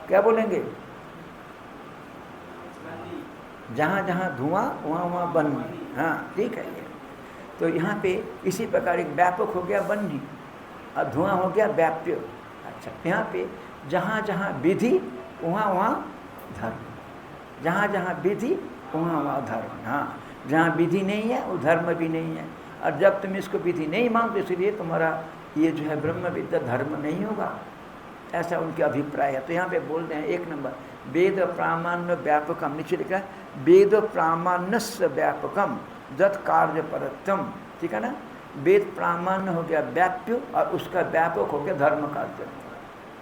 क्या बोलेंगे? जहाँ जहाँ धुआं वहाँ वहाँ बंदी। हाँ ठीक है ये। तो यहाँ पे इसी प्रकार एक व्यापक हो गया बंदी और धुआं हो गया व्याप्य। अच्छा, यहाँ पे जहाँ जहाँ विधि वहाँ वहाँ धर्म, जहाँ जहाँ विधि वहाँ वहाँ धर्म। हाँ, जहाँ विधि नहीं है वो धर्म भी नहीं है। और जब तुम इसको विधि नहीं मानते इसलिए तुम्हारा ये जो है ब्रह्म विद्या धर्म नहीं होगा, ऐसा उनके अभिप्राय है। तो यहाँ पे बोल रहे हैं 1 नंबर वेद प्रामाण्य व्यापकम, नीचे लिखा है वेद प्रामाण्यस्य व्यापकम जत कार्य परतम। ठीक है ना, वेद प्रामाण्य हो गया व्याप्य और उसका व्यापक हो गया धर्म कार्य।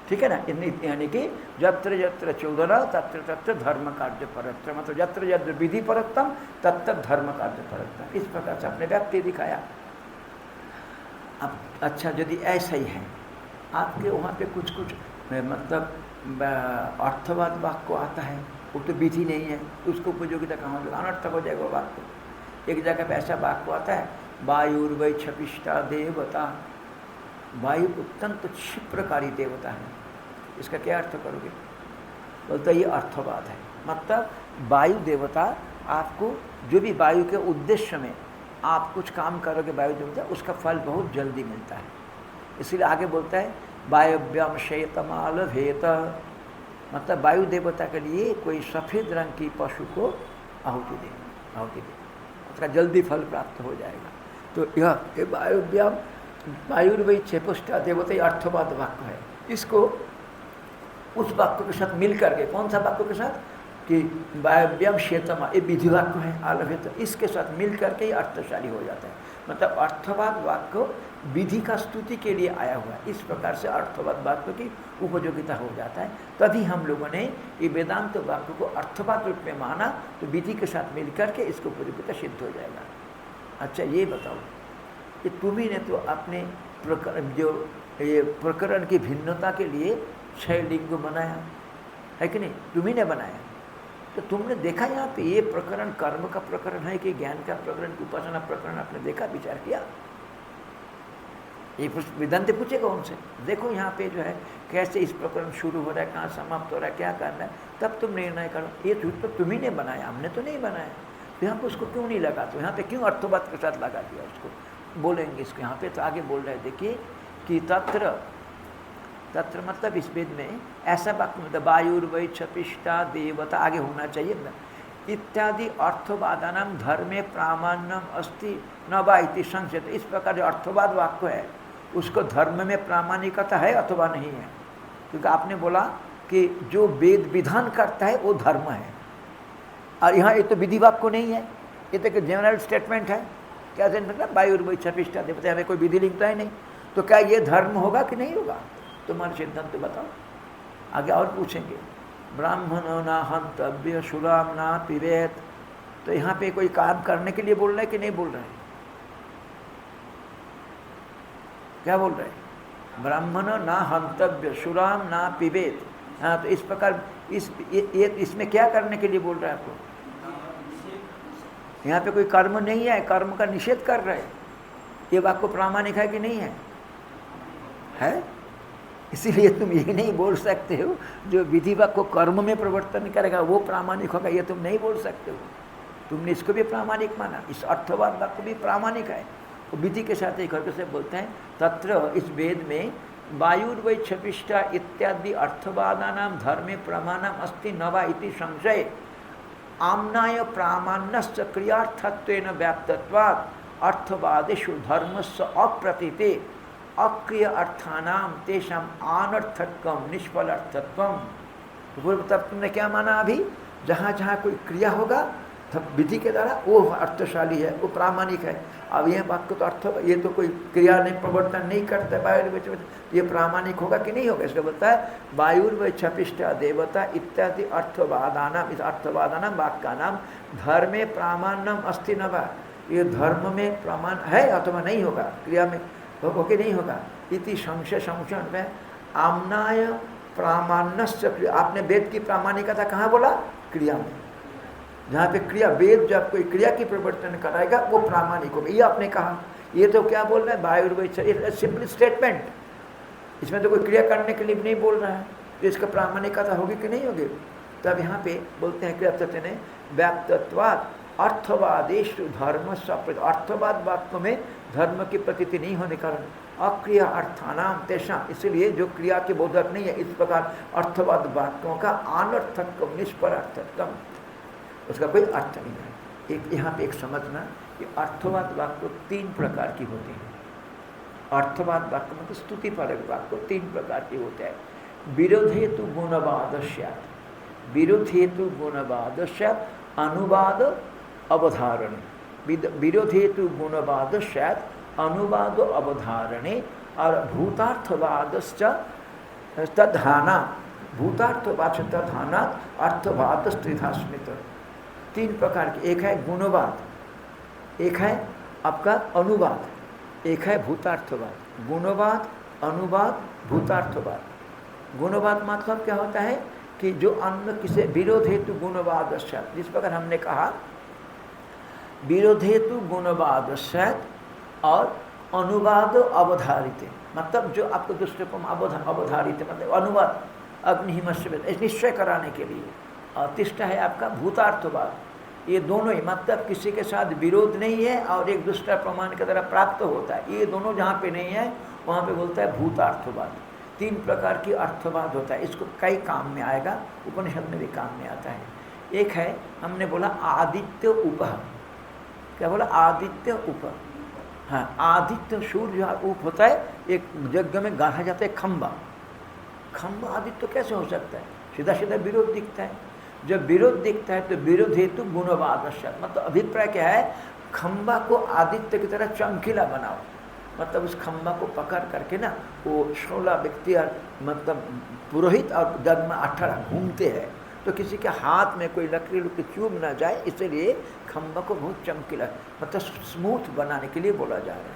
ठीक है ना, यानी कि यत्र यत्र चौदरा तत्र तत्र धर्म कार्य परतम, मतलब यत्र यत्र विधि परतम तत्र धर्म कार्य परतम। इस प्रकार से अपने व्याप्ति दिखाया। अब अच्छा, यदि ऐसा ही है आपके वहाँ पे कुछ कुछ मतलब अर्थवाद वाक्य आता है, वो तो विधि नहीं है, उसको उपयोगिता कहाँ होगी, अनर्थक हो जाएगा वाक्य। एक जगह पे ऐसा वाक्य आता है वायुर्वै क्षपिष्टा देवता, वायु अत्यंत क्षिप्रकारी देवता है, इसका क्या अर्थ करोगे? बोलते ये अर्थवाद है, मतलब वायु देवता आपको जो भी वायु के उद्देश्य में आप कुछ काम करोगे वायु देवता उसका फल बहुत जल्दी मिलता है। इसलिए आगे बोलता है वायव्यम शेतमाल भेत, मतलब वायु देवता के लिए कोई सफ़ेद रंग की पशु को आहुति दे, उसका जल्दी फल प्राप्त हो जाएगा। तो यह वायुव्यम वायुर्वै क्षपिष्टा देवता ये अर्थवाद वाक्य है। इसको उस वाक्य के साथ मिल करके, कौन सा वाक्य के साथ कि वायव्यम शेतमा, ये विधि वाक्य है आलभ्यत, इसके साथ मिल करके ये अर्थशाली हो जाता है। मतलब अर्थवाद वाक्य विधि का स्तुति के लिए आया हुआ है। इस प्रकार से अर्थवाद वाक्य की उपयोगिता हो जाता है। तभी हम लोगों ने ये वेदांत वाक्य को अर्थवाद रूप में माना, तो विधि के साथ मिल करके इसको उपयोगिता सिद्ध हो जाएगा। अच्छा ये बताओ, ये तुम्ही ने तो अपने प्रकरण जो ये प्रकरण की भिन्नता के लिए 6 लिंग बनाया है कि नहीं, तुम्ही ने बनाया। तो तुमने देखा यहाँ पे ये प्रकरण कर्म का प्रकरण है कि ज्ञान का प्रकरण, उपासना प्रकरण, आपने देखा, विचार किया? ये वेदांत पूछेगा उनसे, देखो यहाँ पे जो है कैसे इस प्रकरण शुरू हो रहा है, कहाँ समाप्त हो रहा है, क्या करना है, तब तुम निर्णय करो। ये तो तुम्ही ने बनाया, हमने तो नहीं बनाया। तो यहाँ पे उसको क्यों नहीं लगा, तो यहाँ पे क्यों अर्थवाद के साथ लगा दिया उसको, बोलेंगे इसको यहाँ पे। तो आगे बोल रहे हैं देखिए कि तत्र मतलब इस वेद में ऐसा वाक्य मतलब वायुर्वै क्षपिष्टा देवता आगे होना चाहिए इत्यादि अर्थवादानाम धर्मे प्रामाण्यम अस्ति न वा इति संशय। इस प्रकार जो अर्थवाद वाक्य है उसको धर्म में प्रामाणिकता है अथवा नहीं है, क्योंकि आपने बोला कि जो वेद विधान करता है वो धर्म है, और यहाँ ये तो विधि वाक्य नहीं है, ये तो एक जनरल स्टेटमेंट है। क्या मतलब वायुर्वै क्षपिष्टा देवता, हमें कोई विधि लिखता है नहीं, तो क्या ये धर्म होगा कि नहीं होगा? तुम्हारे सिद्धांत तो बताओ। आगे और पूछेंगे ब्राह्मणो न हंतव्य शुराम न पिबेत, तो यहाँ पे कोई काम करने के लिए बोल रहे हैं कि नहीं बोल रहे हैं? क्या बोल रहे हैं? ब्राह्मणो न हंतव्य शुराम न पिबेत। हाँ, तो इस प्रकार इसमें क्या करने के लिए बोल रहा है आपको? यहाँ पे कोई कर्म नहीं है, कर्म का निषेध कर रहे हैं। ये वाक्य प्रामाणिक है कि नहीं है? है, इसीलिए तुम ये नहीं बोल सकते हो जो विधि वाक्य को कर्म में परिवर्तन करेगा वो प्रामाणिक होगा, ये तुम नहीं बोल सकते हो। तुमने इसको भी प्रामाणिक माना, इस अर्थवाद वाक्य भी प्रामाणिक है, वो विधि के साथ एक करके से बोलते हैं तत्र इस वेद में वायुर्वै क्षपिष्टा इत्यादि अर्थवादानाम धर्मे प्रमाणम अस्ति न वा इति संशय आम्नाय प्रामाण्यस्य क्रियार्थत्वेन व्याप्तत्वात् अर्थवादेषु धर्मस्य अप्रतीते अक्रिय अर्थानाम तेषाम अनर्थकम निष्फल अर्थत्वम। तब तुमने क्या माना? अभी जहाँ जहाँ कोई क्रिया होगा तब विधि के द्वारा वो अर्थशाली है, वो प्रामाणिक है। अब यह वाक्य तो अर्थ, ये तो कोई क्रिया नहीं प्रवर्तन नहीं करता वायु, ये प्रामाणिक होगा कि नहीं होगा? इसका बोलता है वायुर्वै क्षपिष्टा देवता इत्यादि अर्थवादानाम, इस अर्थवादानाम वाक्य नाम धर्मे प्रामाण्यम अस्ति न वा, ये धर्म में प्रमाण है अथवा नहीं होगा, क्रिया में होके नहीं होगा। इति संशय संशय में आम्नाय प्रामाण्यस्य, आपने वेद की प्रामाणिकता कहाँ बोला? क्रिया में। जहाँ पे क्रिया, वेद जब कोई क्रिया की परिवर्तन कराएगा वो प्रामाणिक होगा, ये आपने कहा। ये तो क्या बोल रहा है? वायुर्वै, सिंपल स्टेटमेंट, इसमें तो कोई क्रिया करने के लिए नहीं बोल रहा है। तो इसका प्रामाणिकता होगी कि नहीं होगी? तब यहाँ पे बोलते हैं क्रियापति ने व्याप्तत्वात् अर्थवादेश धर्म सप्र, अर्थवाद वाक्यों में धर्म की प्रतीति नहीं होने कारण अक्रिया अर्थानाम तेषा, इसलिए जो क्रिया के बोधक नहीं है, इस प्रकार अर्थवाद वाक्यों का अनर्थक निष्परार्थकम, उसका कोई अर्थ नहीं है। एक यहाँ पे एक समझना कि अर्थवाद वाक्य 3 प्रकार की होते हैं। अर्थवाद वाक्य मतलब स्तुति परक वाक्य 3 प्रकार के होते हैं। विरोध हेतु गुणवादस्यात्, विरोध हेतु गुणवादस्यात् अनुवाद अवधारण, विरोध हेतु गुणवादस्यात् अनुवाद अवधारणे और भूतार्थवादश्च तद्धाना, भूतार्थवाद तद्धाना अर्थवाद त्रिधा स्मृत। 3 प्रकार के, एक है गुणवाद, एक है आपका अनुवाद, एक है भूतार्थवाद। गुणवाद, अनुवाद, भूतार्थवाद। गुणवाद मतलब क्या होता है कि जो अन्य किसे विरोध हेतु गुणवाद, जिस प्रकार हमने कहा विरोध हेतु गुणवाद और अनुवाद अवधारित, मतलब जो आपको दूसरे को अवधारित मतलब अनुवाद अग्निहिमस्य निश्चय कराने के लिए। और तीसरा है आपका भूतार्थवाद, ये दोनों ही मतलब किसी के साथ विरोध नहीं है और एक दूसरा प्रमाण के द्वारा प्राप्त होता है, ये दोनों जहाँ पे नहीं है वहाँ पे बोलता है भूतार्थवाद। 3 प्रकार की अर्थवाद होता है, इसको कई काम में आएगा, उपनिषद में भी काम में आता है। एक है हमने बोला आदित्य उप, क्या बोला? आदित्य उप। हाँ, आदित्य सूर्य उप होता है, एक यज्ञ में गाढ़ा जाता है खंबा, खंबा आदित्य कैसे हो सकता है? सीधा सीधा विरोध दिखता है। जब विरोध दिखता है तो विरोध हेतु गुणवाद, मतलब अभिप्राय क्या है? खंबा को आदित्य की तरह चमकीला बनाओ, मतलब उस खंबा को पकड़ करके ना वो 16 व्यक्ति और मतलब पुरोहित और जग में 18 घूमते हैं, तो किसी के हाथ में कोई लकड़ी चुभ ना जाए, इसलिए खंबा को बहुत चमकीला मतलब स्मूथ बनाने के लिए बोला जा रहा है।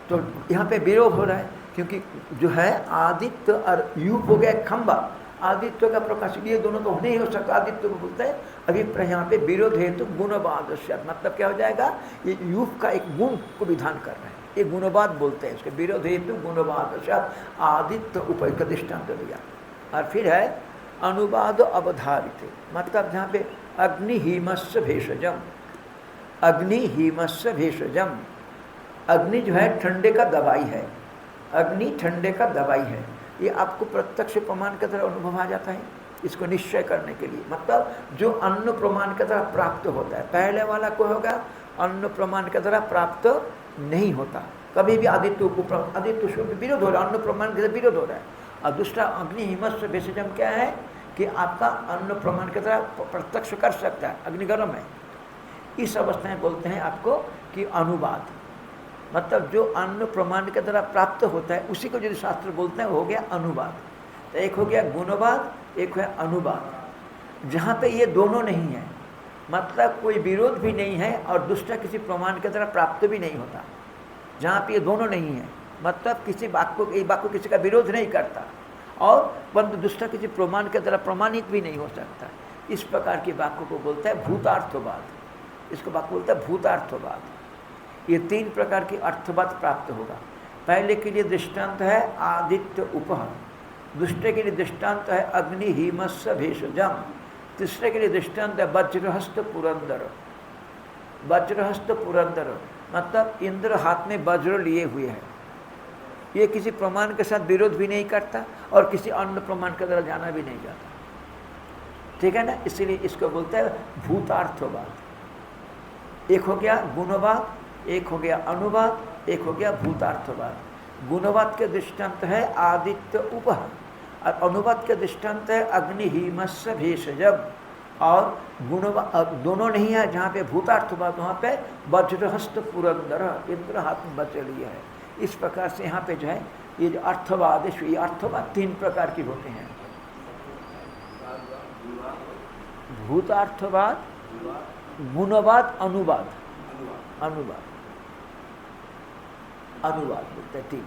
तो यहाँ पे विरोध हो रहा है क्योंकि जो है आदित्य और यूप हो गया खंबा, आदित्य का प्रकाश, ये दोनों तो नहीं हो सकता, आदित्य को बोलते हैं। अभिप्राय यहाँ पे विरोध हेतु गुणवाद, मतलब क्या हो जाएगा? ये यूप का एक गुण को विधान कर रहे हैं, ये गुणवाद बोलते हैं इसके, विरोध हेतु गुणवाद आदित्य उपाय दृष्टांत दिया। और फिर है अनुवाद अवधारित, मतलब जहाँ पे अग्निहिमस्य भेषजम, अग्निहिमस्य भेषजम, अग्नि जो है ठंडे का दवाई है, अग्नि ठंडे का दवाई है, ये आपको प्रत्यक्ष प्रमाण के तरह अनुभव आ जाता है इसको निश्चय करने के लिए। मतलब जो अन्न प्रमाण के तरह प्राप्त होता है, पहले वाला को होगा अन्न प्रमाण के तरह प्राप्त नहीं होता कभी भी, आदित्य सूर्य विरोध हो रहा है, अन्न प्रमाण के तरह विरोध हो रहा है। और दूसरा अग्निहिमस्य भेषजम क्या है कि आपका अन्न प्रमाण की तरह प्रत्यक्ष कर सकता है, अग्निगर्म है। इस अवस्था में बोलते हैं आपको कि अनुवाद, मतलब जो अन्न प्रमाण के द्वारा प्राप्त होता है उसी को यदि शास्त्र बोलते हैं वो हो गया अनुवाद। तो एक हो गया गुणवाद, एक है अनुवाद। जहाँ पे ये दोनों नहीं है, मतलब कोई विरोध भी नहीं है और दूसरा किसी प्रमाण के द्वारा प्राप्त भी नहीं होता, जहाँ पे ये दोनों नहीं है, मतलब किसी वाक्य को, एक वाक्य किसी का विरोध नहीं करता और परंतु दूसरा किसी प्रमाण के द्वारा प्रमाणित भी नहीं हो सकता, इस प्रकार के वाक्य को बोलता है भूतार्थवाद। इसको वाक्य बोलता है भूतार्थवाद। ये 3 प्रकार की अर्थवाद प्राप्त होगा। पहले के लिए दृष्टांत है आदित्य उपह, दूसरे के लिए दृष्टांत है अग्निहिमस्य भेषजम, तीसरे के लिए दृष्टांत है वज्रहस्त पुरंदर। वज्रहस्त पुरंदर मतलब इंद्र हाथ में वज्र लिए हुए है, ये किसी प्रमाण के साथ विरोध भी नहीं करता और किसी अन्य प्रमाण के द्वारा जाना भी नहीं जाता, ठीक है ना। इसीलिए इसको बोलते हैं भूतार्थवाद। एक हो गया गुणवाद, एक हो गया अनुवाद, एक हो गया भूतार्थवाद। गुणवाद के दृष्टांत है आदित्य उपह और अनुवाद के दृष्टांत है अग्निहिमस्य भेषजम। और गुणवाद दोनों नहीं है, जहाँ पे भूतार्थवाद वहाँ पे वज्रहस्त पुरंदर, इंद्र हाथ में वज्र लिए है। इस प्रकार से यहाँ पे जो है ये जो अर्थवाद है, ये अर्थवाद 3 प्रकार के होते हैं। भूतार्थवाद, गुणवाद, अनुवाद, अनुवाद, अनुवाद बोलते हैं 3।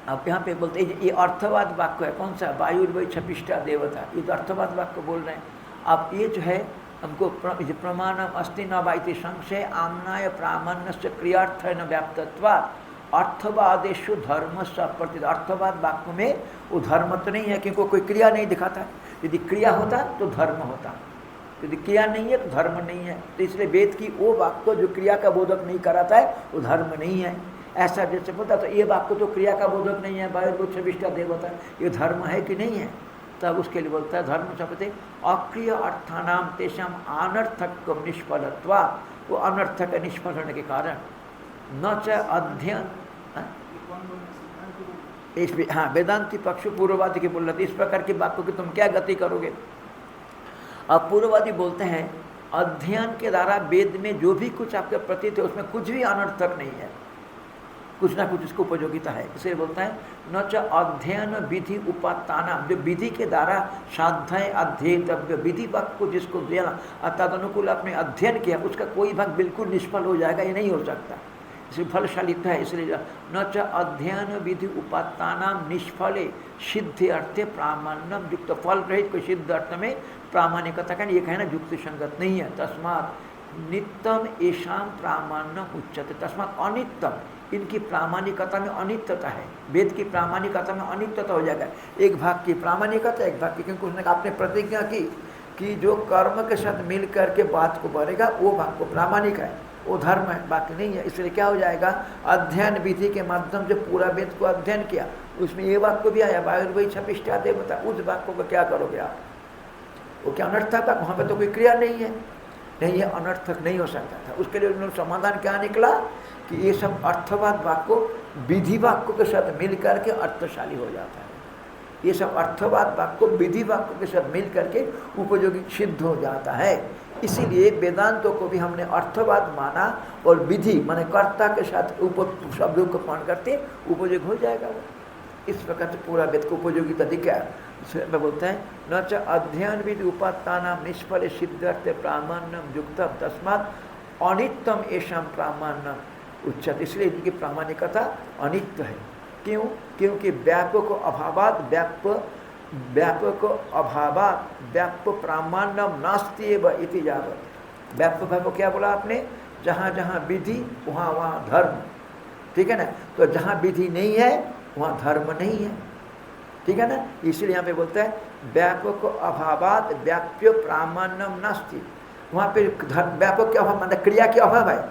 अब यहाँ पे बोलते हैं ये अर्थवाद वाक्य है, कौन सा? वायुर्वै छपिष्टा देवता, ये तो अर्थवाद वाक्य बोल रहे हैं। अब ये जो है हमको प्रमाणम अस्ति न वाइति संशय आमनाय प्रामाण्यस्य क्रियार्थ न व्याप्तत्वात् अर्थवादेशु धर्म सप्रति, अर्थवाद वाक्य में वो धर्म तो नहीं है क्योंकि कोई क्रिया नहीं दिखाता है। यदि क्रिया होता तो धर्म होता, यदि क्रिया नहीं है तो धर्म नहीं है। तो इसलिए वेद की वो वाक्य जो क्रिया का बोधक नहीं कराता है वो धर्म नहीं है। ऐसा जैसे बोलता तो ये वाक्य तो क्रिया का बोधक नहीं है, वायुर्भुक्षविष्टा देवता, ये धर्म है कि नहीं है? तब उसके लिए बोलता है धर्म शब्द अक्रिय अर्थानाम तेषाम अनर्थक निष्फलत्वा, वो अनर्थक निष्फल होने के कारण न च अध्ययन, हाँ वेदांति पक्ष पूर्ववादी के बोल रहे थे इस प्रकार की वाक्यों की तुम क्या गति करोगे। अब पूर्ववादी बोलते हैं अध्ययन के द्वारा वेद में जो भी कुछ आपके प्रतीत है उसमें कुछ भी अनर्थक नहीं है, कुछ ना कुछ इसको उपयोगिता है। इसलिए बोलता है न च अध्ययन विधि उपात्ताना, जो विधि के द्वारा साध्य अध्येतव्य विधि भाग को जिसको देना तदनुकूल आपने अध्ययन किया उसका कोई भाग बिल्कुल निष्फल हो जाएगा, ये नहीं हो सकता। इसलिए फलशाली है। इसलिए न च अध्ययन विधि उपात्तानाम निष्फले सिद्धि अर्थे प्रामाण्यम युक्त, फल रहित कोई सिद्ध अर्थ में प्रामाणिकता का ये कहना युक्ति संगत नहीं है। तस्मात् नित्यम ऐशाम प्रामाण्यम उच्यते, तस्मात् अनित्यम, इनकी प्रामाणिकता में अनित्यता है। वेद की प्रामाणिकता में अनित्यता हो जाएगा, एक भाग की प्रामाणिकता एक भाग की, क्योंकि उसने आपने प्रतिज्ञा की कि जो कर्म के साथ मिल करके बात को बढ़ेगा वो भाग को प्रामाणिक है, वो धर्म है, बाकी नहीं है। इसलिए क्या हो जाएगा, अध्ययन विधि के माध्यम से पूरा वेद को अध्ययन किया, उसमें ये वाक्य भी आया वायुर्वै छपिष्टा देवता, उस वाक्य को क्या करोगे आप? वो क्या अनर्थक था? वहाँ पर तो कोई क्रिया नहीं है, नहीं है, अनर्थक नहीं हो सकता था। उसके लिए उन्होंने समाधान क्या निकला कि ये सब अर्थवाद वाक्य विधि वाक्यों के साथ मिल करके अर्थशाली हो जाता है। ये सब अर्थवाद वाक्य विधि वाक्यों के साथ मिल करके उपयोगी सिद्ध हो जाता है। इसीलिए वेदांतों को भी हमने अर्थवाद माना और विधि माने कर्ता के साथ शब्दों को पान करते उपयोग हो जाएगा। वो इस प्रकार से पूरा वेद को उपयोगिता दिखा। इसमें बोलते हैं न च अध्ययन विधि उपात्तानाम निष्फल सिद्धार्थ प्रामाण्यम युक्तम तस्मात् अनित्यम ऐशाम प्रामाण्यम उच्चत, इसलिए इनकी प्रामाणिकता अनित्य है। क्यों? क्योंकि व्यापक अभावात व्यापक अभावात व्याप्य प्रामाण्यम नास्ति एव इति यावत्। व्यापक भाव क्या बोला आपने? जहाँ जहाँ विधि वहाँ वहाँ धर्म, ठीक है ना। तो जहाँ विधि नहीं है वहाँ धर्म नहीं है, ठीक है ना। इसलिए यहाँ पे बोलता है व्यापक अभावात व्याप्य प्रामाण्यम नास्ति, वहाँ पे व्यापक के अभाव मतलब क्रिया के अभाव है,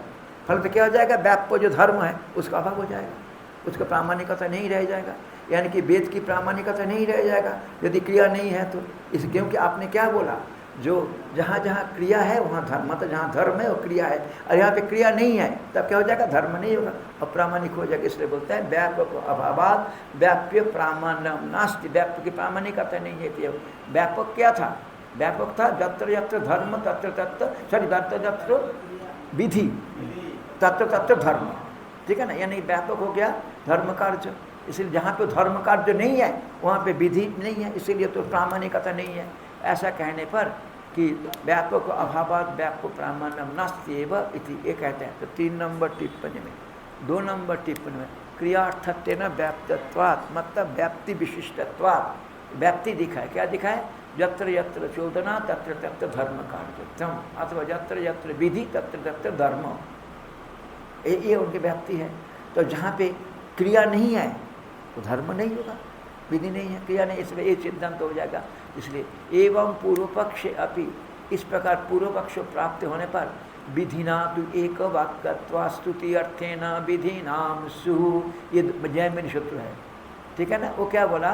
फल तो क्या हो जाएगा, व्याप्य जो धर्म है उसका अभाव हो जाएगा, उसका प्रामाणिकता नहीं रह जाएगा, यानी कि वेद की प्रामाणिकता नहीं रह जाएगा यदि क्रिया नहीं है तो। इस क्योंकि आपने क्या बोला, जो जहाँ जहाँ क्रिया है वहाँ धर्म, मतलब जहाँ धर्म है वो क्रिया है, और यहाँ पे क्रिया नहीं है तब क्या हो जाएगा, धर्म नहीं होगा, अप्रामाणिक हो जाएगा। इसलिए बोलता है व्यापक अभावात व्याप्य प्रामाण्यम नास्ति, व्याप्य की प्रामाणिकता नहीं है। व्यापक क्या था? व्यापक था यत्र यत्र धर्म तत्र तत्र, सॉरी तत्र तत्र विधि तत्र तत्र धर्म, ठीक है ना। यानी व्यापक हो गया धर्म कार्य, इसलिए जहाँ पे धर्म कार्य नहीं है वहाँ पे विधि नहीं है, इसीलिए तो प्रामाणिकता नहीं है। ऐसा कहने पर कि व्यापक अभावात व्यापक प्रामाण्यम नास्ति एव इति, ये कहते हैं। तो 3 नंबर टिप्पणी में, 2 नंबर टिप्पणी में क्रियार्थत्वेन व्याप्तत्वात्, मतलब व्याप्ति विशिष्टत्वात्, व्याप्ति दिखाए, क्या दिखाए, यत्र यत्र चोदना तत्र तत्र धर्म कार्यम, अथवा यत्र यत्र विधि तत्र तत्र धर्म, ये उनकी व्याप्ति है। तो जहाँ पे क्रिया नहीं है तो धर्म नहीं होगा, विधि नहीं है, क्रिया नहीं, इसलिए ये सिद्धांत हो जाएगा। इसलिए एवं पूर्व पक्ष अपि, इस प्रकार पूर्व पक्ष प्राप्त होने पर विधिना तो एक वाक्यत्वा स्तुति अर्थेन विधिनाम सु, ये जैमिनी सूत्र है, ठीक है ना। वो क्या बोला,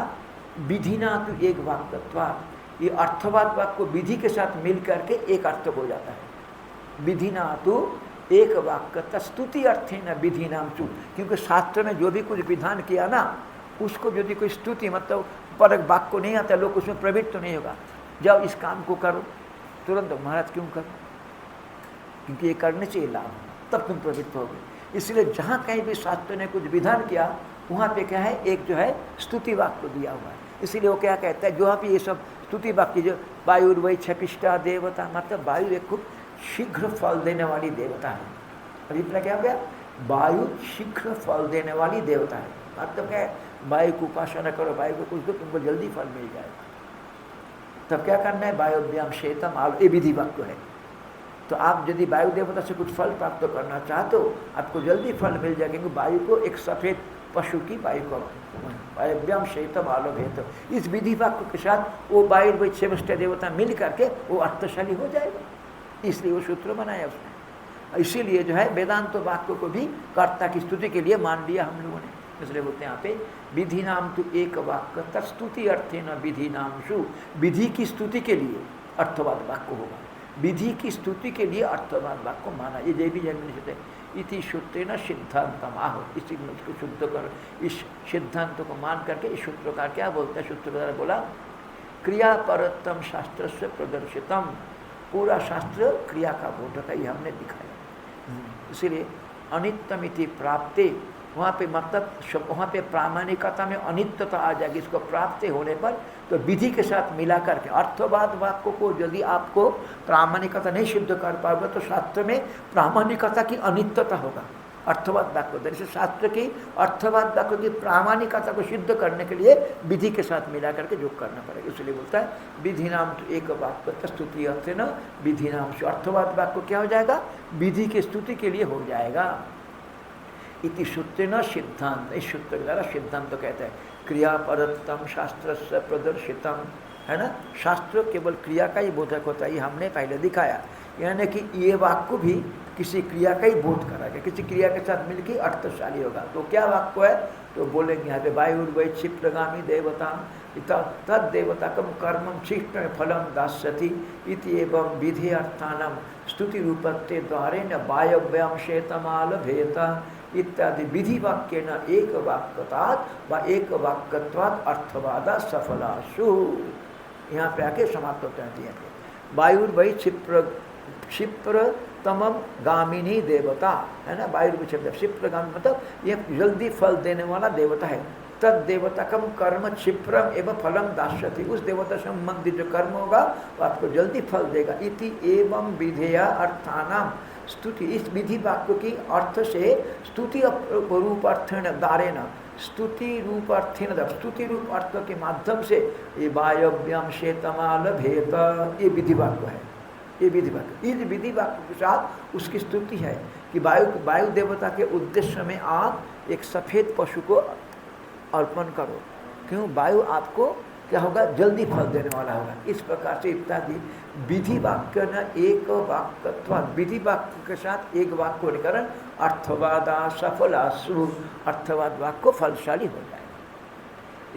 विधिना तो एक वाक्यत्वा, ये अर्थवाद वाक्य को विधि के साथ मिल करके एक अर्थ हो जाता है। विधिना तो एक वाक्य स्तुति अर्थेन विधिनाम सु, क्योंकि शास्त्र में जो भी कुछ विधान किया ना उसको यदि कोई स्तुति मतलब पर वाक्य को नहीं आता, लोग उसमें प्रवृत्त तो नहीं होगा। जब इस काम को करो तुरंत महाराज क्यों करो, क्योंकि ये करने से लाभ, तब तुम प्रवृत्त होगे। इसलिए जहाँ कहीं भी शास्त्र ने कुछ विधान किया वहाँ पे क्या है, एक जो है स्तुति वाक्य दिया हुआ है। इसीलिए वो क्या कहता है, जो यहाँ पे ये सब स्तुति वाक्य, जो वायुर्वै छपिष्टा देवता, मतलब वायु एक खूब शीघ्र फल देने वाली देवता है। अभी इतना क्या हो गया, वायु शीघ्र फल देने वाली देवता है। मतलब क्या है, वायु को उपासना करो, वायु को कुछ दो, तुमको जल्दी फल मिल जाएगा। तब क्या करना है, वायुव्याम शेतम आलो, ये विधि वाक्य है। तो आप यदि वायु देवता से कुछ फल प्राप्त करना चाहते हो, आपको जल्दी फल मिल जाए, क्योंकि वायु को एक सफ़ेद पशु की वायु को वायव्यम शैतम आलोभेत, इस विधि वाक्य के साथ वो वायु वही सेवष्ट देवता मिल करके वो अर्थशाली हो जाएगा, इसलिए वो सूत्र बनाया उसने। इसीलिए जो है वेदांत वाक्य को भी कर्ता की स्तुति के लिए मान लिया हम लोगों ने। इसलिए बोलते हैं यहाँ पे विधि नाम तो एक वाक्य तस्तुति अर्थे न विधि नाम शु, विधि की स्तुति के लिए अर्थवाद वाक्य होगा, विधि की स्तुति के लिए अर्थवाद वाक्य माना। ये जय भी जय इति शुद्ध न सिद्धांतम आहो, इसी में उसको शुद्ध कर, इस सिद्धांत को मान करके इस सूत्रकार क्या बोलता है, सूत्रकार बोला क्रिया परतम शास्त्र से प्रदर्शितम, पूरा शास्त्र क्रिया का बोधक है, ये हमने दिखाया। इसीलिए अनित्यमिति प्राप्ते, वहाँ पे मतलब वहाँ पे प्रामाणिकता में अनित्यता आ जाएगी, इसको प्राप्त होने पर तो विधि के साथ मिला करके अर्थवाद वाक्य को यदि आपको प्रामाणिकता नहीं सिद्ध कर पाओगे तो शास्त्र में प्रामाणिकता की अनित्यता होगा। अर्थवाद वाक्य जैसे शास्त्र की अर्थवाद वाक्य की प्रामाणिकता को सिद्ध करने के लिए विधि के साथ मिला करके जो करना पड़ेगा। इसलिए बोलता है विधि नाम तो एक वाक्य स्तुति अर्थ न विधि नाम से, अर्थवाद वाक्य क्या हो जाएगा, विधि की स्तुति के लिए हो जाएगा। इति सूत्र न सिद्धांत, इस सूत्र के द्वारा सिद्धांत तो कहते हैं क्रिया परतम शास्त्र से प्रदर्शितम, है ना, शास्त्र केवल क्रिया का ही बोधक होता है, ये हमने पहले दिखाया। यानी कि ये वाक्य भी किसी क्रिया का ही बोध कराएगा, किसी क्रिया के साथ मिलकर अर्थशाली होगा। तो क्या वाक्य है, तो बोलेंगे यहाँ पे वायुर्वै क्षिप्रगामी देवता तद देवताकम कर्मम शिष्ट फलम दास्यति इति एवं विधि अर्थानम स्तुति रूपत्ते द्वारे न वायव्यम शेतमालभेत इत्यादि विधि वाक्य न एक वाक्यतात् व एक वाक्यत्वात् अर्थवादा सफलासु। यहाँ पे आके समाप्त होते हैं। वायुर्वै क्षिप्रतम गामिनी देवता, है ना, वायुर्वै क्षिप्रगामी मतलब ये जल्दी फल देने वाला देवता है। तद देवताकम कर्म क्षिप्रम एवं फलम दास्यति, उस देवता से संबंधित जो कर्म होगा वो आपको जल्दी फल देगा। इति एवं विधेया अर्थानाम स्तुति, इस विधि वाक्य की अर्थ से स्तुति रूप अर्थेन दारेण, स्तुति रूप अर्थेन, स्तुति रूप अर्थ के माध्यम से ये वायव्यम शेतमाल भेद, ये विधि वाक्य है, ये विधि वाक्य। इस विधि वाक्य के साथ उसकी स्तुति है कि वायु देवता के उद्देश्य में आप एक सफ़ेद पशु को अर्पण करो, क्यों, वायु आपको क्या होगा, जल्दी फल देने वाला होगा। इस प्रकार से इत्यादि विधि वाक्य न एक वाक्यत्वा, विधि वाक्य के साथ एक वाक्य होने कारण अर्थवादा सफलासु, अर्थवाद वाक्य को फलशाली हो जाएगा।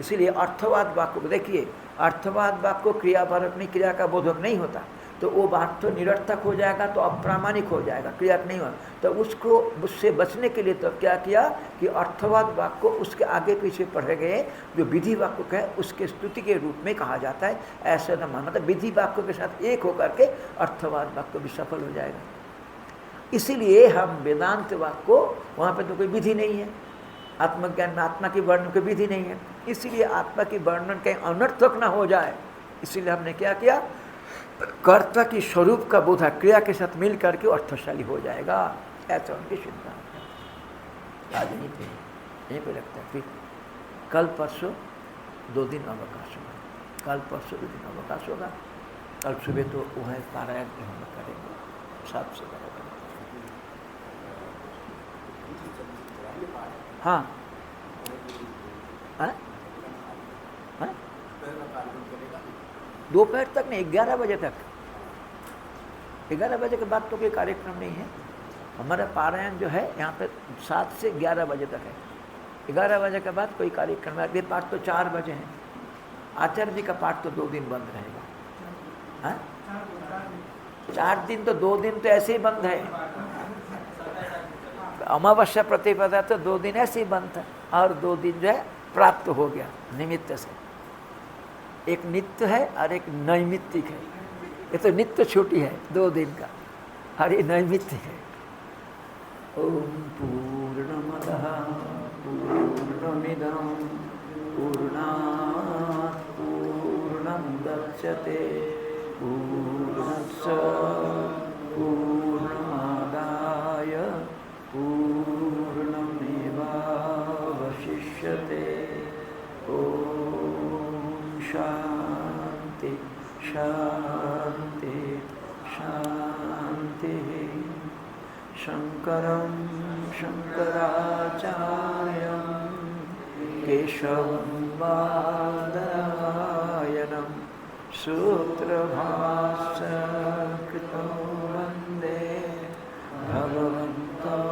इसीलिए अर्थवाद वाक्य को देखिए, अर्थवाद वाक्य क्रियापरक नहीं, क्रिया का बोधक नहीं होता, तो वो बात तो निरर्थक हो जाएगा, तो अप्रामाणिक हो जाएगा, क्रिया नहीं हो। तो उसको उससे बचने के लिए तो क्या किया कि अर्थवाद वाक्य को उसके आगे पीछे पढ़े गए जो विधि वाक्य है उसके स्तुति के रूप में कहा जाता है, ऐसा न माना। मतलब विधि वाक्य के साथ एक होकर के अर्थवाद वाक्य भी सफल हो जाएगा। इसीलिए हम वेदांत वाक्य को, वहाँ पर तो कोई विधि नहीं है, आत्मज्ञान में आत्मा की वर्णन की विधि नहीं है, इसीलिए आत्मा की वर्णन कहीं अनर्थक न हो जाए, इसीलिए हमने क्या किया, कर्ता की स्वरूप का बोधा क्रिया के साथ मिल करके अर्थशाली हो जाएगा, ऐसा उनके सिद्धांत। आज यहीं पे लगता है। फिर कल परसों 2 दिन अवकाश होगा, कल परसों 2 दिन अवकाश होगा। कल सुबह तो वह पारायण हम करेंगे 7 से 12। हाँ हाँ हाँ, दोपहर तक नहीं, 11 बजे तक। 11 बजे के बाद तो कोई कार्यक्रम नहीं है। हमारा पारायण जो है यहाँ पे 7 से 11 बजे तक है। 11 बजे के बाद कोई कार्यक्रम है। ये पाठ तो 4 बजे है। आचार्य जी का पाठ तो 2 दिन बंद रहेगा। हाँ, 4 दिन तो 2 दिन तो ऐसे ही बंद है। अमावस्या प्रतिपदा तो 2 दिन ऐसे ही बंद था, और 2 दिन जो है प्राप्त हो गया निमित्त से। एक नित्य है और एक नैमित्तिक है। ये तो नित्य छुट्टी है 2 दिन का, और ये नैमित्तिक है। ओम पूर्णमदः पूर्णमिदं पूर्णात् पूर्णमुदच्यते पूर्णस्य पूर्णमादाय पूर्णमेवावशिष्यते। ओम शांति शांति शान्तिः। शङ्करं शङ्कराचार्यं केशवं बादरायणं सूत्रभाष्यकृतो वन्दे भगवन्तौ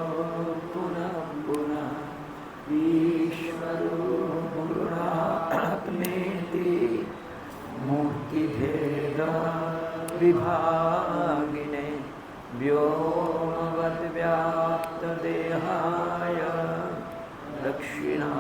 पुनः पुनः। ईश्वरो गुरुरात्मेति मूर्तिभेदविभागिने व्योमवद्व्याप्तदेहाय दक्षिणा